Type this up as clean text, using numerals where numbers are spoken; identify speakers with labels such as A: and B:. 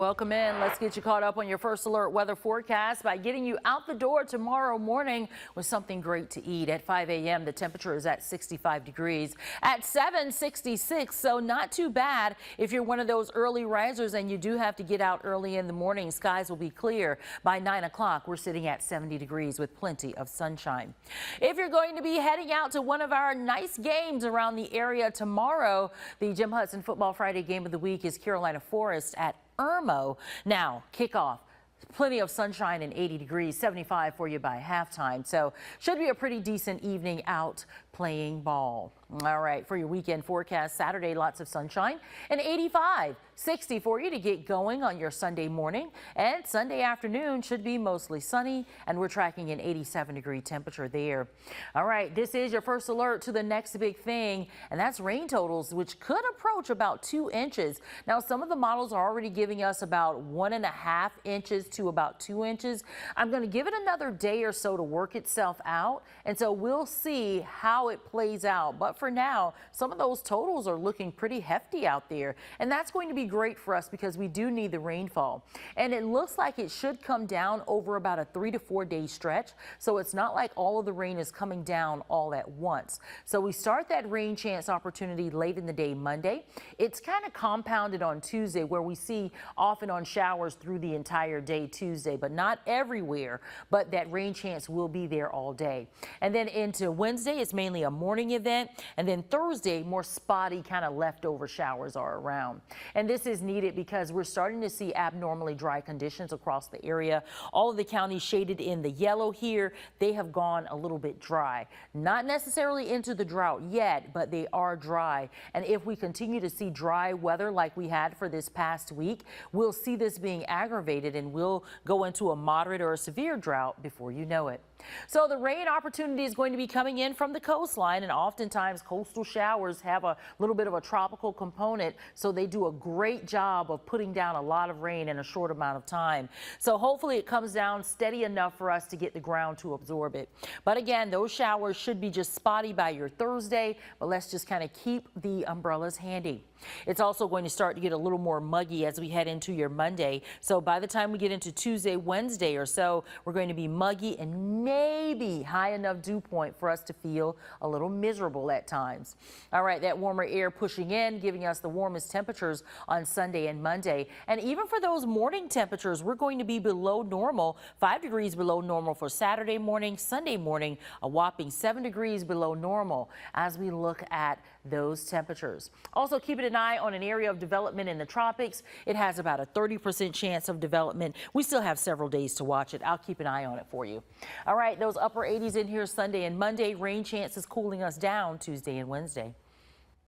A: Welcome in. Let's get you caught up on your first alert weather forecast by getting you out the door tomorrow morning with something great to eat. At 5 a.m. the temperature is at 65 degrees. At 7, 66, so not too bad if you're one of those early risers and you do have to get out early in the morning. Skies will be clear. By 9 o'clock we're sitting at 70 degrees with plenty of sunshine. If you're going to be heading out to one of our nice games around the area tomorrow, the Jim Hudson Football Friday game of the week is Carolina Forest at Irmo. Now, kickoff. Plenty of sunshine and 80 degrees, 75 for you by halftime. So should be a pretty decent evening out playing ball. All right, for your weekend forecast, Saturday, lots of sunshine and 85, 60 for you to get going on your Sunday morning, and Sunday afternoon should be mostly sunny, and we're tracking an 87-degree temperature there. All right, this is your first alert to the next big thing, and that's rain totals, which could approach about 2 inches. Now, some of the models are already giving us about 1.5 inches to about 2 inches. I'm going to give it another day or so to work itself out, and so we'll see how it plays out. But for now, some of those totals are looking pretty hefty out there, and that's going to be great for us because we do need the rainfall. And it looks like it should come down over about a 3 to 4 day stretch, so it's not like all of the rain is coming down all at once. So we start that rain chance opportunity late in the day Monday. It's kind of compounded on Tuesday, where we see off and on showers through the entire day Tuesday, but not everywhere. But that rain chance will be there all day. And then into Wednesday, it's mainly a morning event, and then Thursday, more spotty kind of leftover showers are around. And this is needed because we're starting to see abnormally dry conditions across the area. All of the counties shaded in the yellow here, they have gone a little bit dry. Not necessarily into the drought yet, but they are dry. And if we continue to see dry weather like we had for this past week, we'll see this being aggravated and we'll go into a moderate or a severe drought before you know it. So the rain opportunity is going to be coming in from the coastline, and oftentimes coastal showers have a little bit of a tropical component, so they do a great job of putting down a lot of rain in a short amount of time. So hopefully it comes down steady enough for us to get the ground to absorb it. But again, those showers should be just spotty by your Thursday, but let's just kind of keep the umbrellas handy. It's also going to start to get a little more muggy as we head into your Monday. So by the time we get into Tuesday, Wednesday or so, we're going to be muggy and maybe high enough dew point for us to feel a little miserable at times. All right, that warmer air pushing in, giving us the warmest temperatures on Sunday and Monday. And even for those morning temperatures, we're going to be below normal, 5 degrees below normal for Saturday morning, Sunday morning, a whopping 7 degrees below normal as we look at those temperatures. Also, keeping an eye on an area of development in the tropics. It has about a 30% chance of development. We still have several days to watch it. I'll keep an eye on it for you. All right, those upper 80s in here Sunday and Monday. Rain chances cooling us down Tuesday and Wednesday.